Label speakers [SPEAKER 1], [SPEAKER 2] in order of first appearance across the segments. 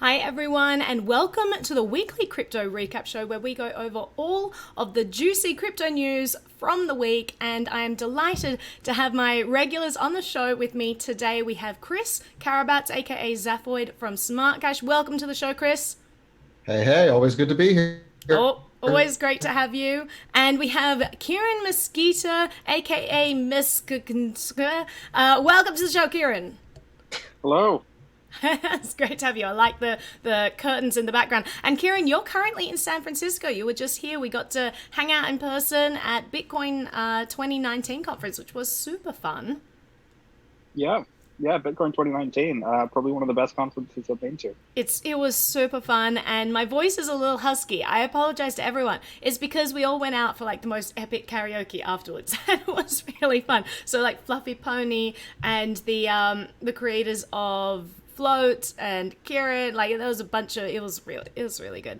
[SPEAKER 1] Hi everyone, and welcome to the weekly crypto recap show where we go over all of the juicy crypto news from the week. And I am delighted to have my regulars on the show with me today. We have Chris Karabats, aka Zaphoid from Smart Cash. Welcome to the show, Chris.
[SPEAKER 2] Hey, always good to be here.
[SPEAKER 1] Oh, always great to have you. And we have Kieren Mesquita, aka Mesquita. Welcome to the show, Kieren.
[SPEAKER 3] Hello.
[SPEAKER 1] It's great to have you. I like the curtains in the background. And Kieren, you're currently in San Francisco. You were just here. We got to hang out in person at Bitcoin 2019 conference, which was super fun.
[SPEAKER 3] Yeah, Bitcoin 2019. Probably one of the best conferences I've been to.
[SPEAKER 1] It was super fun, and my voice is a little husky. I apologize to everyone. It's because we all went out for like the most epic karaoke afterwards. It was really fun. So like Fluffy Pony and the creators of Float and Kieren, like there was a bunch of it was really good.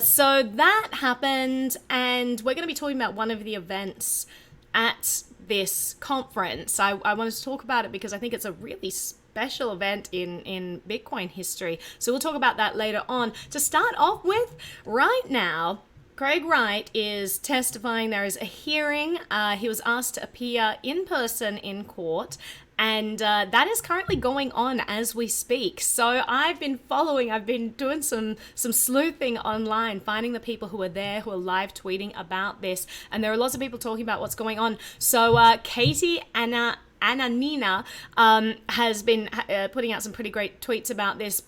[SPEAKER 1] So that happened, and we're going to be talking about one of the events at this conference. I wanted to talk about it because I think it's a really special event in Bitcoin history. So we'll talk about that later on. To start off with, right now, Craig Wright is testifying. There is a hearing. He was asked to appear in person in court, and that is currently going on as we speak. So I've been doing some sleuthing online, finding the people who are there, who are live tweeting about this, and there are lots of people talking about what's going on. So Katie Ananina has been putting out some pretty great tweets about this.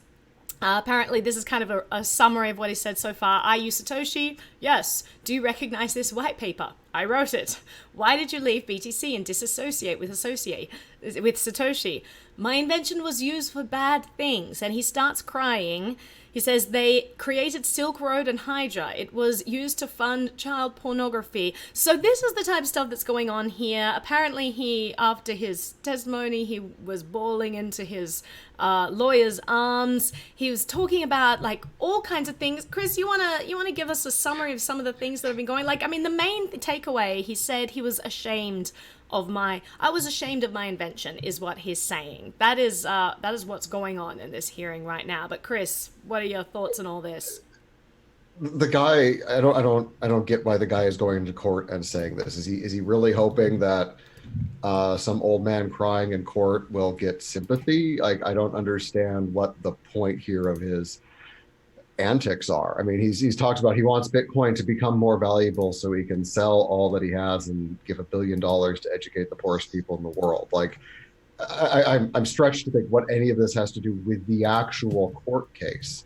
[SPEAKER 1] Apparently, this is kind of a summary of what he said so far. Are you Satoshi? Yes. Do you recognize this white paper? I wrote it. Why did you leave BTC and disassociate with Satoshi? My invention was used for bad things. And he starts crying. He says they created Silk Road and Hydra. It was used to fund child pornography. So this is the type of stuff that's going on here. Apparently after his testimony, he was bawling into his lawyer's arms. He was talking about like all kinds of things. Chris, you wanna give us a summary of some of the things that have been going? Like, I mean, the main takeaway, he said he was ashamed of my invention, is what he's saying. That is what's going on in this hearing right now. But Chris, what are your thoughts on all this?
[SPEAKER 2] The guy, I don't get why the guy is going to court and saying this. Is he really hoping that some old man crying in court will get sympathy? Like, I don't understand what the point here of his antics are. I mean, he's talked about he wants Bitcoin to become more valuable so he can sell all that he has and give $1 billion to educate the poorest people in the world. Like, I'm stretched to think what any of this has to do with the actual court case,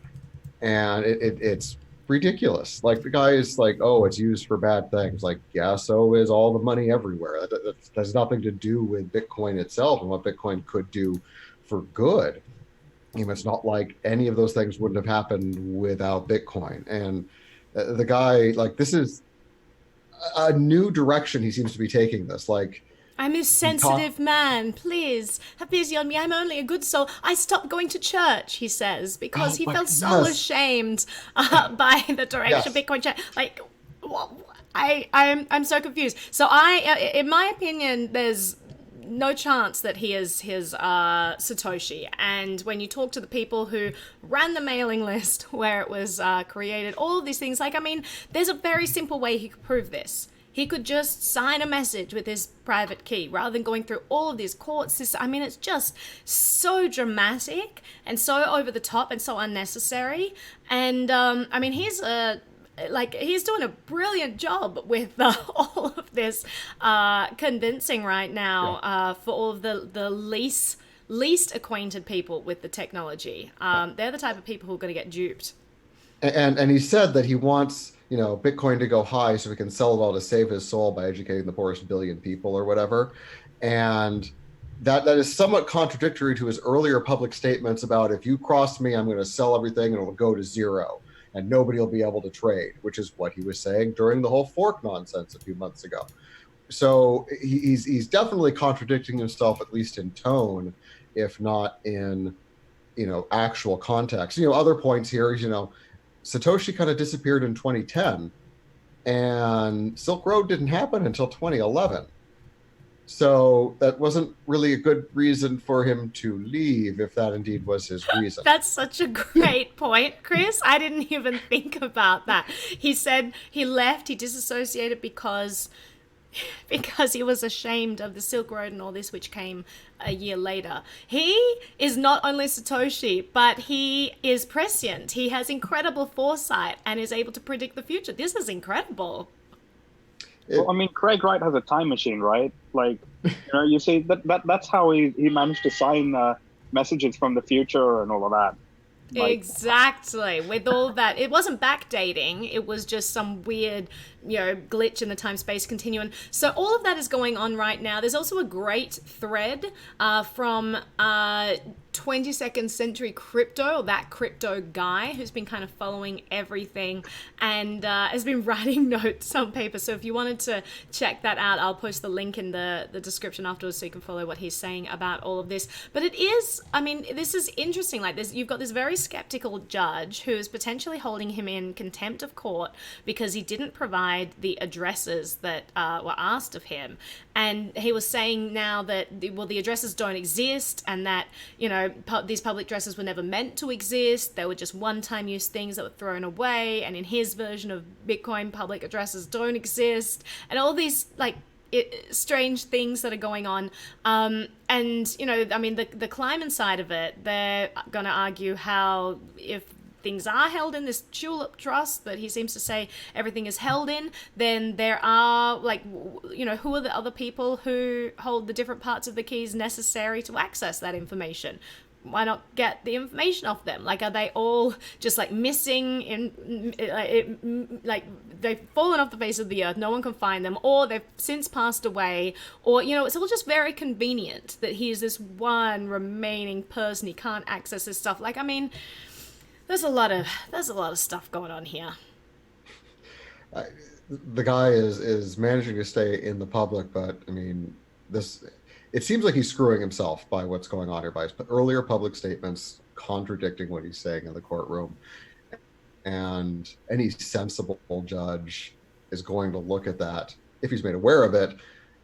[SPEAKER 2] and it's ridiculous. Like, the guy is like, oh, it's used for bad things. Like, yeah, so is all the money everywhere. That has nothing to do with Bitcoin itself and what Bitcoin could do for good. You know, it's not like any of those things wouldn't have happened without Bitcoin. And the guy, like, this is a new direction he seems to be taking this. Like,
[SPEAKER 1] I'm a sensitive man. Please have pity on me. I'm only a good soul. I stopped going to church, he says, because he felt so ashamed by the direction Bitcoin church. Like, I'm so confused. So in my opinion, there's no chance that he is his Satoshi. And when you talk to the people who ran the mailing list where it was created, all of these things, like, I mean, there's a very simple way he could prove this. He could just sign a message with his private key rather than going through all of these court systems. I mean, it's just so dramatic and so over the top and so unnecessary. And I mean, he's doing a brilliant job with all of this convincing right now for all of the least acquainted people with the technology. They're the type of people who are going to get duped.
[SPEAKER 2] And he said that he wants, you know, Bitcoin to go high so he can sell it all to save his soul by educating the poorest billion people or whatever. And that is somewhat contradictory to his earlier public statements about, if you cross me, I'm going to sell everything and it'll go to zero and nobody will be able to trade, which is what he was saying during the whole fork nonsense a few months ago. So he's definitely contradicting himself, at least in tone, if not in, you know, actual context. You know, other points here is, you know, Satoshi kind of disappeared in 2010 and Silk Road didn't happen until 2011. So that wasn't really a good reason for him to leave, if that indeed was his reason.
[SPEAKER 1] That's such a great point, Chris. I didn't even think about that. He said he left, he disassociated because he was ashamed of the Silk Road and all this, which came a year later. He is not only Satoshi, but he is prescient. He has incredible foresight and is able to predict the future. This is incredible.
[SPEAKER 3] Well, I mean, Craig Wright has a time machine, right? Like, you see that's how he managed to sign messages from the future and all of that. Like,
[SPEAKER 1] Exactly. With all that, it wasn't backdating. It was just some weird, glitch in the time-space continuum. So all of that is going on right now. There's also a great thread from 22nd Century Crypto, or that crypto guy who's been kind of following everything and has been writing notes on paper. So if you wanted to check that out, I'll post the link in the description afterwards so you can follow what he's saying about all of this. But it is, I mean, this is interesting. Like this, you've got this very skeptical judge who is potentially holding him in contempt of court because he didn't provide the addresses that were asked of him. And he was saying now that, well, the addresses don't exist and that, these public addresses were never meant to exist. They were just one-time use things that were thrown away. And in his version of Bitcoin, public addresses don't exist. And all these, strange things that are going on. And, the Kleiman side of it, they're going to argue how if things are held in this tulip trust that he seems to say everything is held in, then there are, who are the other people who hold the different parts of the keys necessary to access that information? Why not get the information off them? Are they all just missing they've fallen off the face of the earth, no one can find them, or they've since passed away, or it's all just very convenient that he is this one remaining person, he can't access this stuff. There's a lot of stuff going on here.
[SPEAKER 2] The guy is managing to stay in the public, but it seems like he's screwing himself by what's going on here, by his earlier public statements contradicting what he's saying in the courtroom. And any sensible judge is going to look at that, if he's made aware of it,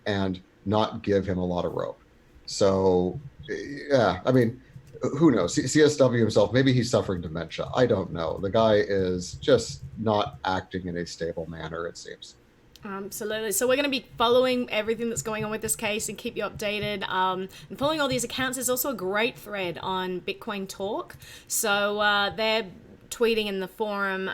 [SPEAKER 2] and not give him a lot of rope. So, yeah, who knows? CSW himself, maybe he's suffering dementia. I don't know. The guy is just not acting in a stable manner, it seems.
[SPEAKER 1] Absolutely. So we're going to be following everything that's going on with this case and keep you updated. And following all these accounts, there's also a great thread on Bitcoin Talk. So they're tweeting in the forum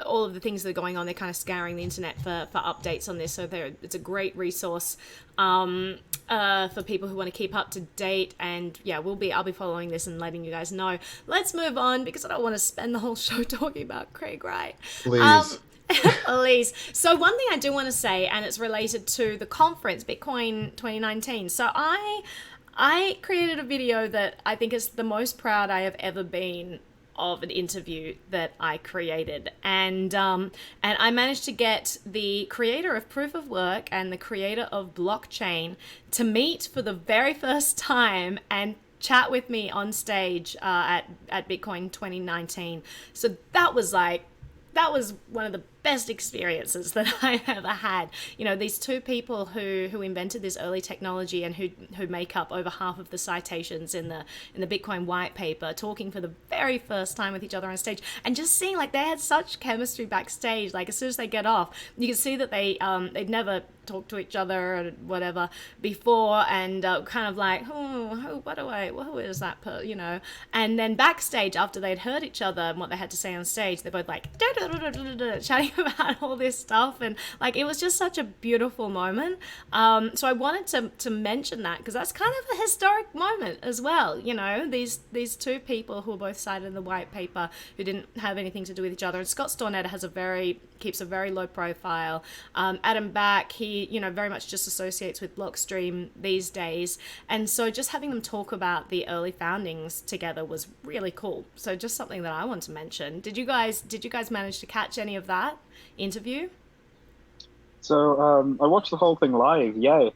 [SPEAKER 1] all of the things that are going on. They're kind of scouring the internet for updates on this. So it's a great resource for people who want to keep up to date. And yeah, I'll be following this and letting you guys know. Let's move on because I don't want to spend the whole show talking about Craig Wright.
[SPEAKER 2] Please.
[SPEAKER 1] Please. So one thing I do want to say, and it's related to the conference, Bitcoin 2019. So I created a video that I think is the most proud I have ever been of an interview that I created. And I managed to get the creator of Proof of Work and the creator of Blockchain to meet for the very first time and chat with me on stage at Bitcoin 2019. So that was one of the best experiences that I've ever had. These two people who invented this early technology and who make up over half of the citations in the Bitcoin white paper, talking for the very first time with each other on stage, and just seeing they had such chemistry backstage. As soon as they get off, you can see that they'd never talked to each other or whatever before, and kind of who is that and then backstage, after they'd heard each other and what they had to say on stage, they're both chatting about all this stuff, and it was just such a beautiful moment. So I wanted to mention that because that's kind of a historic moment as well. These two people who were both cited in the white paper who didn't have anything to do with each other. And Scott Stornetta keeps a very low profile. Adam Back, he very much just associates with Blockstream these days, and so just having them talk about the early foundings together was really cool. So just something that I want to mention. Did you guys manage to catch any of that interview?
[SPEAKER 3] So I watched the whole thing live. Yay!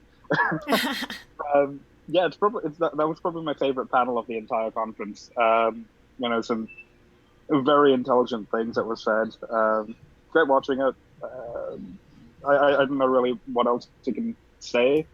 [SPEAKER 3] Yeah, that was probably my favorite panel of the entire conference. Some very intelligent things that were said. Great watching it. I don't know really what else you can say.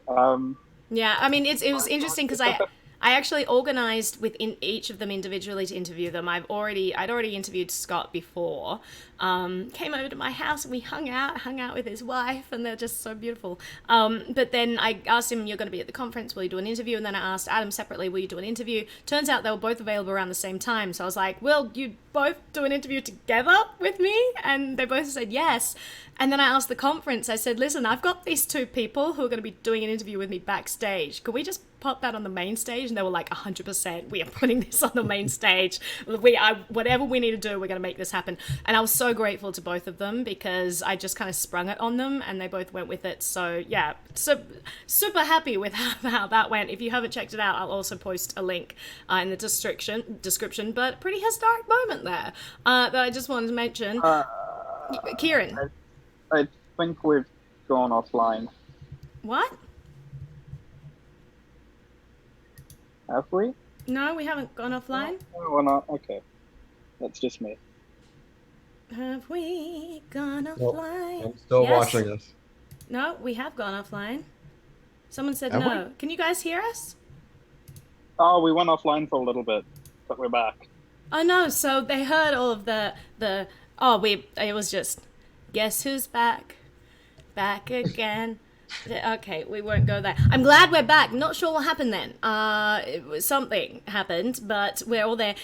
[SPEAKER 3] Um,
[SPEAKER 1] Yeah, I mean, it was interesting because I actually organized within each of them individually to interview them. I'd already interviewed Scott before. Came over to my house and we hung out with his wife, and they're just so beautiful. But then I asked him, "You're going to be at the conference, will you do an interview?" And then I asked Adam separately, "Will you do an interview?" Turns out they were both available around the same time, so I was like, "Will you both do an interview together with me?" And they both said yes. And then I asked the conference, I said, "Listen, I've got these two people who are going to be doing an interview with me backstage. Could we just pop that on the main stage?" And they were like, 100%, we are putting this on the main stage. Whatever we need to do, we're going to make this happen. And I was so grateful to both of them because I just kind of sprung it on them and they both went with it. So yeah, so super happy with how that went. If you haven't checked it out, I'll also post a link in the description, but pretty historic moment there that I just wanted to mention. Kieren.
[SPEAKER 3] I think we've gone offline.
[SPEAKER 1] What?
[SPEAKER 3] Have we?
[SPEAKER 1] No, we haven't gone offline.
[SPEAKER 3] No, we're not. Okay. That's just me.
[SPEAKER 1] Have we gone
[SPEAKER 2] Nope.
[SPEAKER 1] offline?
[SPEAKER 2] I'm still
[SPEAKER 1] Yes.
[SPEAKER 2] watching us.
[SPEAKER 1] No, we have gone offline. Someone said
[SPEAKER 2] Have
[SPEAKER 1] no. Can you guys hear us?
[SPEAKER 3] Oh, we went offline for a little bit, but we're back.
[SPEAKER 1] Oh no, so they heard all of it was just, guess who's back? Back again. Okay, we won't go there. I'm glad we're back. Not sure what happened then. Something happened, but we're all there.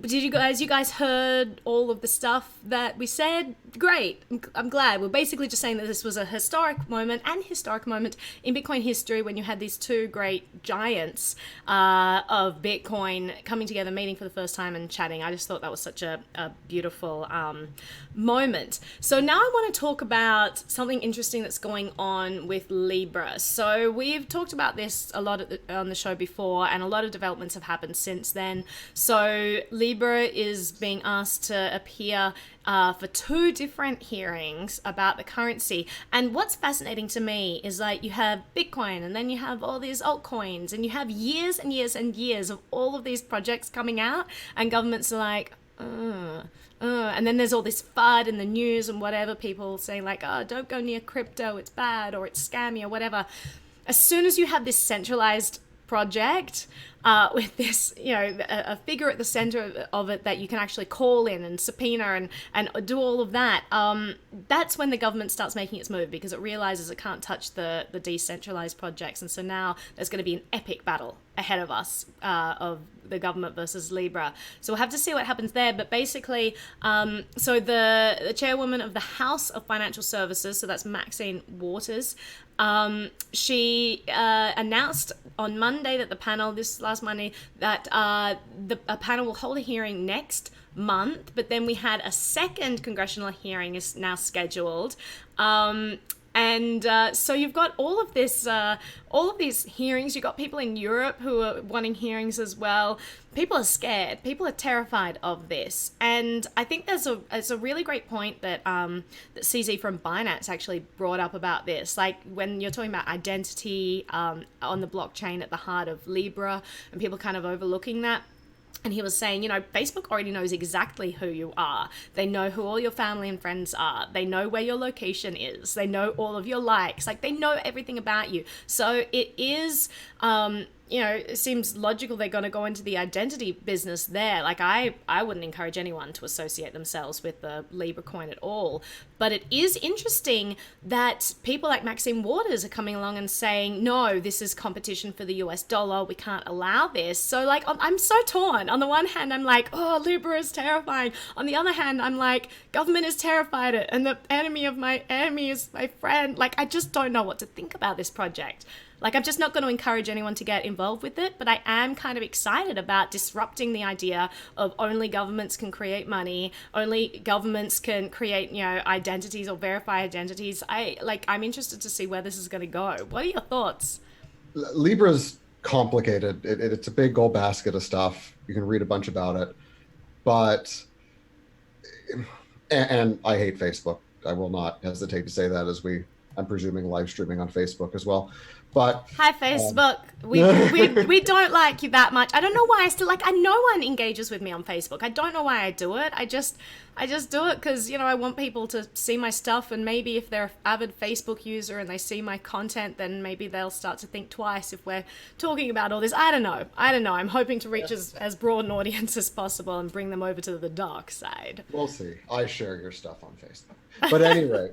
[SPEAKER 1] Did you guys heard all of the stuff that we said? Great. I'm glad. We're basically just saying that this was a historic moment in Bitcoin history when you had these two great giants of Bitcoin coming together, meeting for the first time and chatting. I just thought that was such a beautiful moment. So now I want to talk about something interesting that's going on with Libra. So we've talked about this a lot on the show before, and a lot of developments have happened since then. So Libra is being asked to appear for two different hearings about the currency. And what's fascinating to me is like you have Bitcoin and then you have all these altcoins and you have years and years and years of all of these projects coming out, and governments are like, and then there's all this FUD in the news and whatever, people saying like, oh, don't go near crypto, it's bad or it's scammy or whatever. As soon as you have this centralized project with this, a figure at the center of it that you can actually call in and subpoena and do all of that, that's when the government starts making its move, because it realizes it can't touch the decentralized projects. And so now there's going to be an epic battle ahead of us of the government versus Libra. So we'll have to see what happens there. But basically, so the chairwoman of the House of Financial Services, so that's Maxine Waters, she announced on Monday that the panel, this last Monday, that a panel will hold a hearing next month, but then we had a second congressional hearing is now scheduled. And so you've got all of these hearings. You've got people in Europe who are wanting hearings as well. People are scared. People are terrified of this. And I think it's a really great point that CZ from Binance actually brought up about this. Like when you're talking about identity on the blockchain at the heart of Libra, and people kind of overlooking that. And he was saying, Facebook already knows exactly who you are. They know who all your family and friends are. They know where your location is. They know all of your likes. Like, they know everything about you. So it is, it seems logical they're going to go into the identity business there. Like, I wouldn't encourage anyone to associate themselves with the Libra coin at all. But it is interesting that people like Maxine Waters are coming along and saying, no, this is competition for the US dollar. We can't allow this. So, like, I'm so torn. On the one hand, I'm like, oh, Libra is terrifying. On the other hand, I'm like, government is terrified it, and the enemy of my enemy is my friend. Like, I just don't know what to think about this project. Like, I'm just not going to encourage anyone to get involved with it, but I am kind of excited about disrupting the idea of only governments can create money, only governments can create, identities or verify identities. I'm interested to see where this is going to go. What are your thoughts?
[SPEAKER 2] Libra's complicated. It's a big gold basket of stuff. You can read a bunch about it, but and I hate Facebook. I will not hesitate to say that, as I'm presuming live streaming on Facebook as well. But
[SPEAKER 1] Hi, Facebook. We don't like you that much. I don't know why I still no one engages with me on Facebook. I don't know why I do it. I just do it because, I want people to see my stuff, and maybe if they're an avid Facebook user and they see my content, then maybe they'll start to think twice if we're talking about all this. I don't know. I'm hoping to reach as broad an audience as possible and bring them over to the dark side.
[SPEAKER 2] We'll see. I share your stuff on Facebook. But anyway,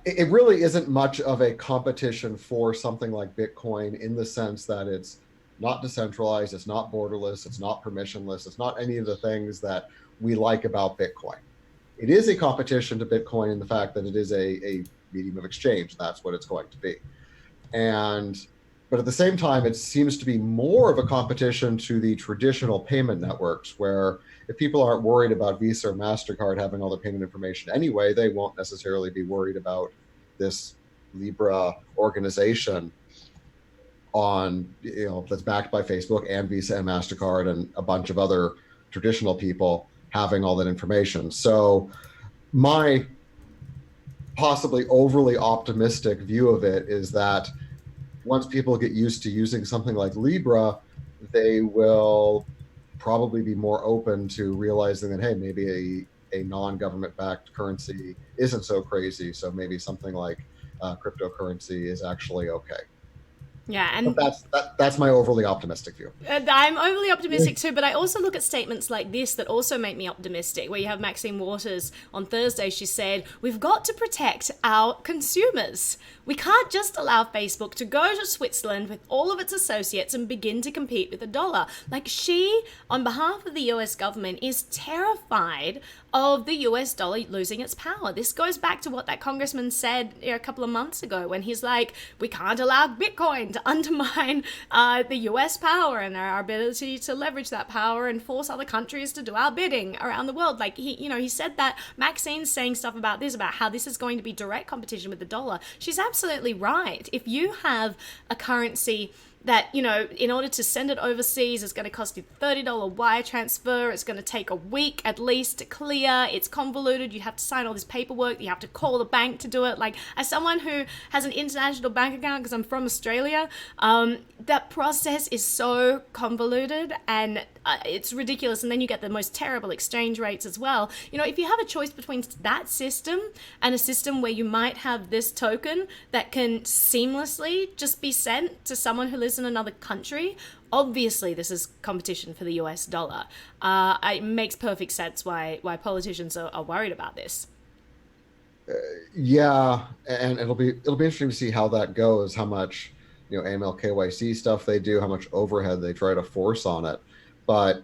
[SPEAKER 2] it really isn't much of a competition for something like Bitcoin, in the sense that it's not decentralized, it's not borderless, it's not permissionless, it's not any of the things that we like about Bitcoin. It is a competition to Bitcoin in the fact that it is a medium of exchange. That's what it's going to be. But at the same time, it seems to be more of a competition to the traditional payment networks, where if people aren't worried about Visa or MasterCard having all their payment information anyway, they won't necessarily be worried about this Libra organization that's backed by Facebook and Visa and MasterCard and a bunch of other traditional people having all that information. So my possibly overly optimistic view of it is that once people get used to using something like Libra, they will probably be more open to realizing that, hey, maybe a non-government backed currency isn't so crazy. So maybe something like cryptocurrency is actually okay.
[SPEAKER 1] Yeah, and
[SPEAKER 2] that's my overly optimistic view.
[SPEAKER 1] I'm overly optimistic too, but I also look at statements like this that also make me optimistic, where you have Maxine Waters on Thursday. She said, we've got to protect our consumers. We can't just allow Facebook to go to Switzerland with all of its associates and begin to compete with the dollar. Like, she, on behalf of the US government, is terrified of the US dollar losing its power. This goes back to what that congressman said a couple of months ago, when he's like, we can't allow Bitcoin to undermine the US power and our ability to leverage that power and force other countries to do our bidding around the world. Like, he said that. Maxine's saying stuff about this, about how this is going to be direct competition with the dollar. She's absolutely right. If you have a currency that, in order to send it overseas, it's going to cost you $30 wire transfer. It's going to take a week at least to clear. It's convoluted. You have to sign all this paperwork. You have to call the bank to do it. Like, as someone who has an international bank account, because I'm from Australia, that process is so convoluted and it's ridiculous. And then you get the most terrible exchange rates as well. If you have a choice between that system and a system where you might have this token that can seamlessly just be sent to someone who lives in another country, obviously this is competition for the US dollar. It makes perfect sense why politicians are worried about this.
[SPEAKER 2] Yeah, and it'll be interesting to see how that goes, how much AML KYC stuff they do, how much overhead they try to force on it. But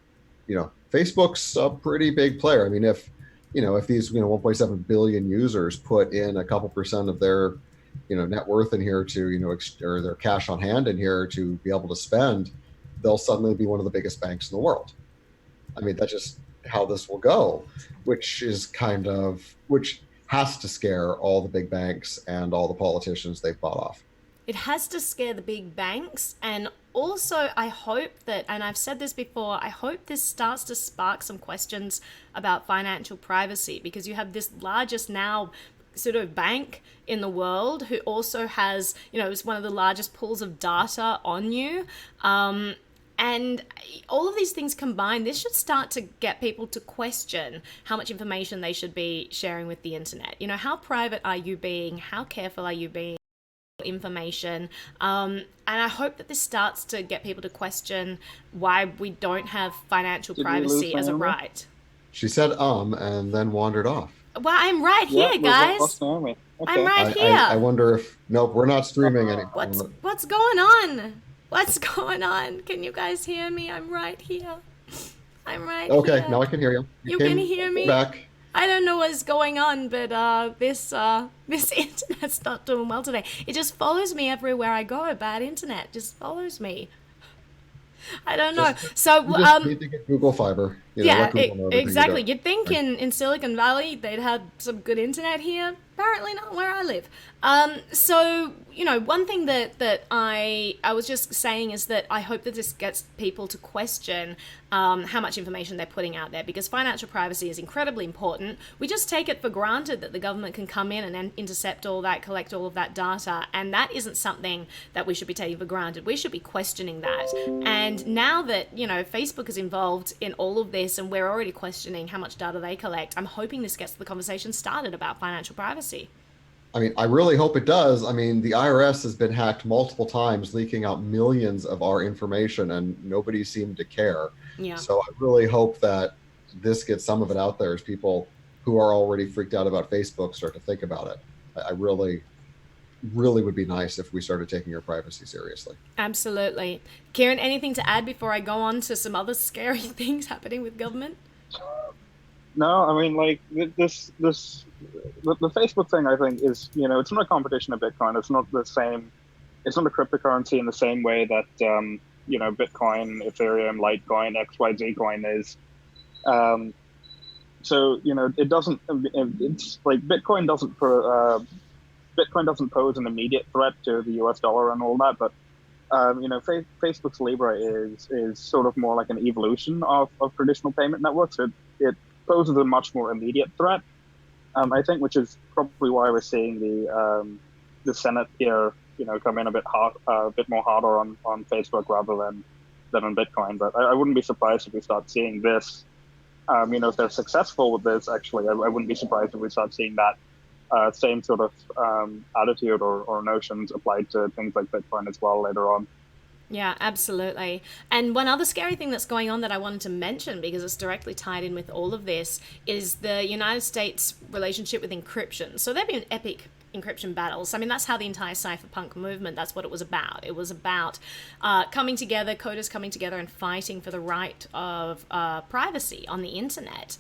[SPEAKER 2] Facebook's a pretty big player. I mean, if these 1.7 billion users put in a couple percent of their net worth in here to or their cash on hand in here to be able to spend, they'll suddenly be one of the biggest banks in the world. I mean, that's just how this will go, which has to scare all the big banks and all the politicians they've bought off.
[SPEAKER 1] It has to scare the big banks, and also I hope that, and I've said this before, I hope this starts to spark some questions about financial privacy, because you have this largest now sort of bank in the world who also has, it's one of the largest pools of data on you. And all of these things combined, this should start to get people to question how much information they should be sharing with the internet. How private are you being? How careful are you being? Information, and I hope that this starts to get people to question why we don't have financial privacy as a right.
[SPEAKER 2] She said and then wandered off.
[SPEAKER 1] Well, I'm right here, guys.
[SPEAKER 3] Okay.
[SPEAKER 1] I'm right here.
[SPEAKER 2] I wonder if we're not streaming anymore.
[SPEAKER 1] What's going on? What's going on? Can you guys hear me? I'm right here. Here.
[SPEAKER 2] Okay, now I can hear you.
[SPEAKER 1] You can hear me?
[SPEAKER 2] Back.
[SPEAKER 1] I don't know what's going on, but this internet's not doing well today. It just follows me everywhere I go. Bad internet just follows me. I don't know. So
[SPEAKER 2] you just need to get Google Fiber.
[SPEAKER 1] Exactly. You'd think in Silicon Valley they'd have some good internet here, Apparently not where I live. So, one thing that I was just saying is that I hope that this gets people to question how much information they're putting out there, because financial privacy is incredibly important. We just take it for granted that the government can come in and intercept all that, collect all of that data, and that isn't something that we should be taking for granted. We should be questioning that. And now that, Facebook is involved in all of this and we're already questioning how much data they collect, I'm hoping this gets the conversation started about financial privacy.
[SPEAKER 2] I mean, I really hope it does. I mean, the IRS has been hacked multiple times, leaking out millions of our information, and nobody seemed to care.
[SPEAKER 1] Yeah.
[SPEAKER 2] So I really hope that this gets some of it out there as people who are already freaked out about Facebook start to think about it. I really, really would be nice if we started taking your privacy seriously.
[SPEAKER 1] Absolutely. Kieren, anything to add before I go on to some other scary things happening with government?
[SPEAKER 3] No, I mean, like the Facebook thing, I think is, it's not a competition of Bitcoin. It's not the same. It's not a cryptocurrency in the same way that, Bitcoin, Ethereum, Litecoin, XYZ coin is. So, it doesn't, it's like Bitcoin doesn't pose an immediate threat to the US dollar and all that. But, Facebook's Libra is sort of more like an evolution of traditional payment networks. It poses a much more immediate threat, I think, which is probably why we're seeing the Senate here, come in a bit more harder on Facebook rather than on Bitcoin. But I wouldn't be surprised if we start seeing this. If they're successful with this, actually, I wouldn't be surprised if we start seeing that same sort of attitude or notions applied to things like Bitcoin as well later on.
[SPEAKER 1] Yeah, absolutely. And one other scary thing that's going on that I wanted to mention, because it's directly tied in with all of this, is the United States relationship with encryption. So there have been epic encryption battles. I mean, that's how the entire cypherpunk movement, that's what it was about. It was about coming together, coders coming together and fighting for the right of privacy on the internet.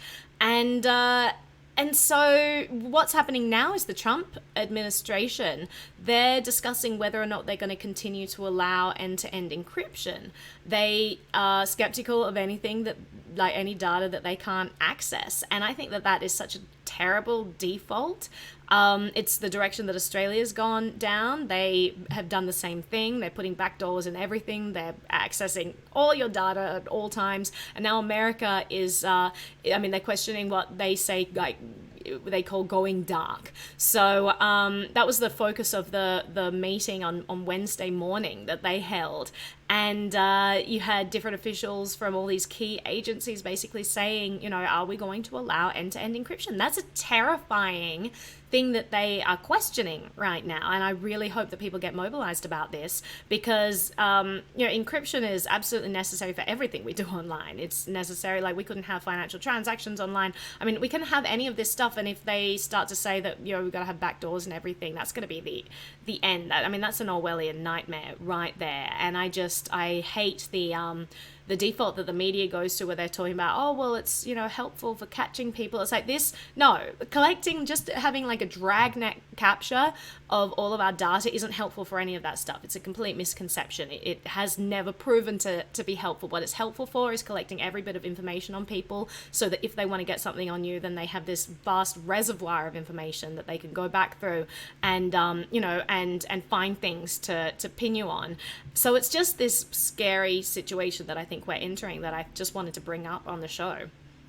[SPEAKER 1] And so what's happening now is the Trump administration, they're discussing whether or not they're going to continue to allow end-to-end encryption. They are skeptical of anything that, like any data that they can't access. And I think that is such a terrible default. It's the direction that Australia's gone down. They have done the same thing. They're putting backdoors in everything. They're accessing all your data at all times. And now America is, they're questioning what they say, like, they call going dark. So that was the focus of the meeting on Wednesday morning that they held. And you had different officials from all these key agencies basically saying, are we going to allow end-to-end encryption? That's a terrifying thing that they are questioning right now. And I really hope that people get mobilized about this, because, encryption is absolutely necessary for everything we do online. It's necessary. Like, we couldn't have financial transactions online. I mean, we couldn't have any of this stuff. And if they start to say that, we've got to have backdoors and everything, that's going to be the end. That's an Orwellian nightmare right there. And I hate the default that the media goes to, where they're talking about, oh, well, it's, helpful for catching people. It's like this. No, just having like a dragnet capture of all of our data isn't helpful for any of that stuff. It's a complete misconception. It has never proven to be helpful. What it's helpful for is collecting every bit of information on people, so that if they want to get something on you, then they have this vast reservoir of information that they can go back through and, and find things to pin you on. So it's just this scary situation that I think we're entering, that I just wanted to bring up on the show.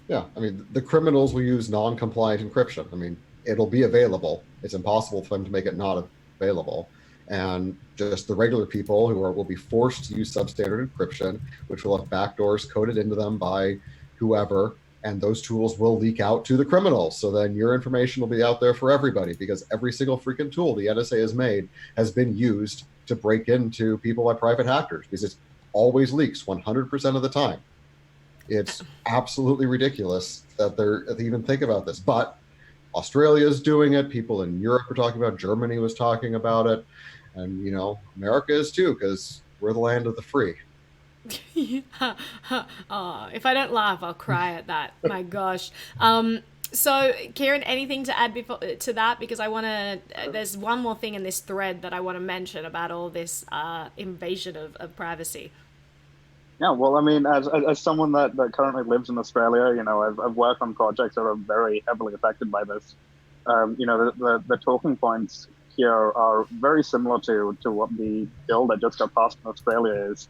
[SPEAKER 2] Yeah, the criminals will use non-compliant encryption. It'll be available. It's impossible for them to make it not available. And just the regular people will be forced to use substandard encryption, which will have backdoors coded into them by whoever, and those tools will leak out to the criminals. So then your information will be out there for everybody, because every single freaking tool the NSA has made has been used to break into people by private hackers, because it always leaks 100% of the time. It's absolutely ridiculous that they even think about this. But Australia's doing it. People in Europe are talking about it. Germany was talking about it. And, America is too, because we're the land of the free.
[SPEAKER 1] Oh, if I don't laugh, I'll cry at that. My gosh. So, Kieren, anything to add to that? Because I want to, there's one more thing in this thread that I want to mention about all this invasion of privacy.
[SPEAKER 3] Yeah, well, as someone that currently lives in Australia, I've worked on projects that are very heavily affected by this. The talking points here are very similar to what the bill that just got passed in Australia is.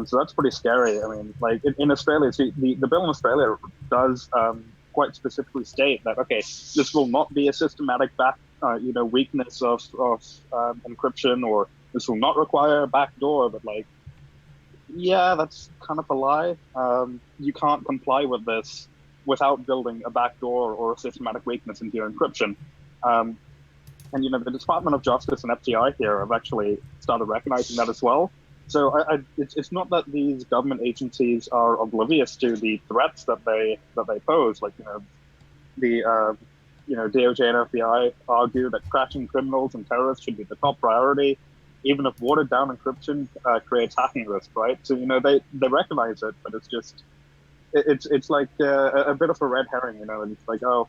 [SPEAKER 3] So that's pretty scary. I mean, like in Australia, see, the bill in Australia does quite specifically state that, okay, this will not be a systematic weakness of encryption, or this will not require a backdoor. But like, yeah, that's kind of a lie. You can't comply with this without building a backdoor or a systematic weakness into your encryption. Um, and the Department of Justice and FTI here have actually started recognizing that as well. So it's not that these government agencies are oblivious to the threats that they pose. Like the DOJ and FBI argue that crashing criminals and terrorists should be the top priority, even if watered down encryption creates hacking risk, right? So they recognize it, but it's like a bit of a red herring, and it's like, oh,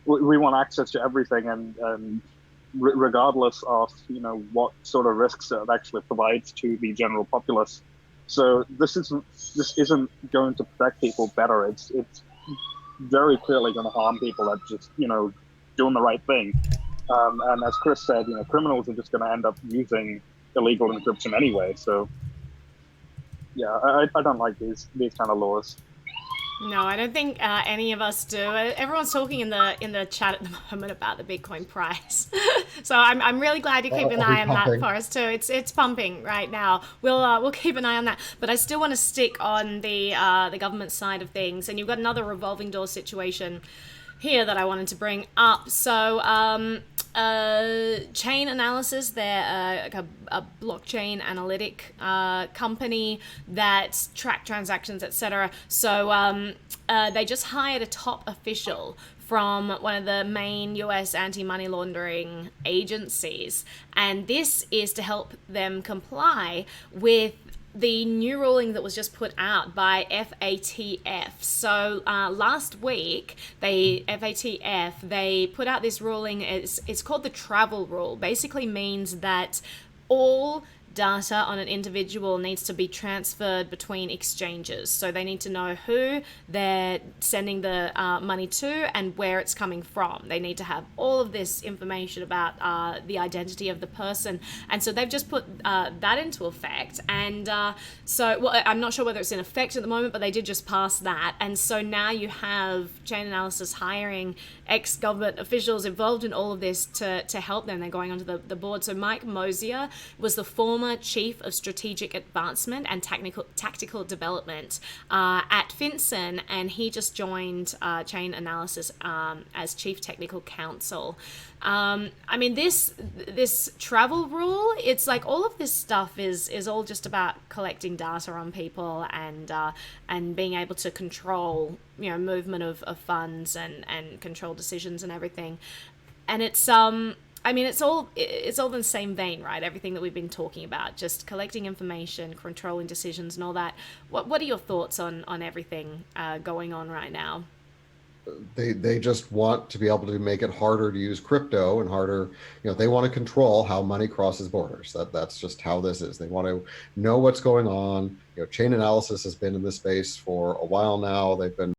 [SPEAKER 3] we want access to everything, and regardless of what sort of risks it actually provides to the general populace. So this isn't going to protect people better. It's very clearly going to harm people that just doing the right thing. And as Chris said, criminals are just going to end up using illegal encryption anyway. So yeah, I don't like these kind of laws.
[SPEAKER 1] No, I don't think any of us do. Everyone's talking in the chat at the moment about the Bitcoin price, so I'm really glad you keep an eye on that for us too. It's pumping right now. We'll keep an eye on that, but I still want to stick on the government side of things. And you've got another revolving door situation here that I wanted to bring up. So Chain Analysis, they're a blockchain analytic company that track transactions, etc. So they just hired a top official from one of the main US anti-money laundering agencies, and this is to help them comply with the new ruling that was just put out by FATF. So last week, FATF put out this ruling. It's called the travel rule. Basically means that all data on an individual needs to be transferred between exchanges. So they need to know who they're sending the money to and where it's coming from. They need to have all of this information about the identity of the person. And so they've just put that into effect. And I'm not sure whether it's in effect at the moment, but they did just pass that. And so now you have Chain Analysis hiring ex-government officials involved in all of this to help them. They're going onto the board. So Mike Mosier was the former Chief of Strategic Advancement and Tactical Development at FinCEN, and he just joined Chain Analysis as Chief Technical Counsel. I mean, this travel rule, it's like all of this stuff is all just about collecting data on people and being able to control movement of funds and control decisions and everything. And it's I mean, it's all in the same vein, right? Everything that we've been talking about, just collecting information, controlling decisions and all that. What are your thoughts on everything going on right now?
[SPEAKER 2] They just want to be able to make it harder to use crypto and harder, they want to control how money crosses borders. That's just how this is. They want to know what's going on. Chain Analysis has been in this space for a while now. They've been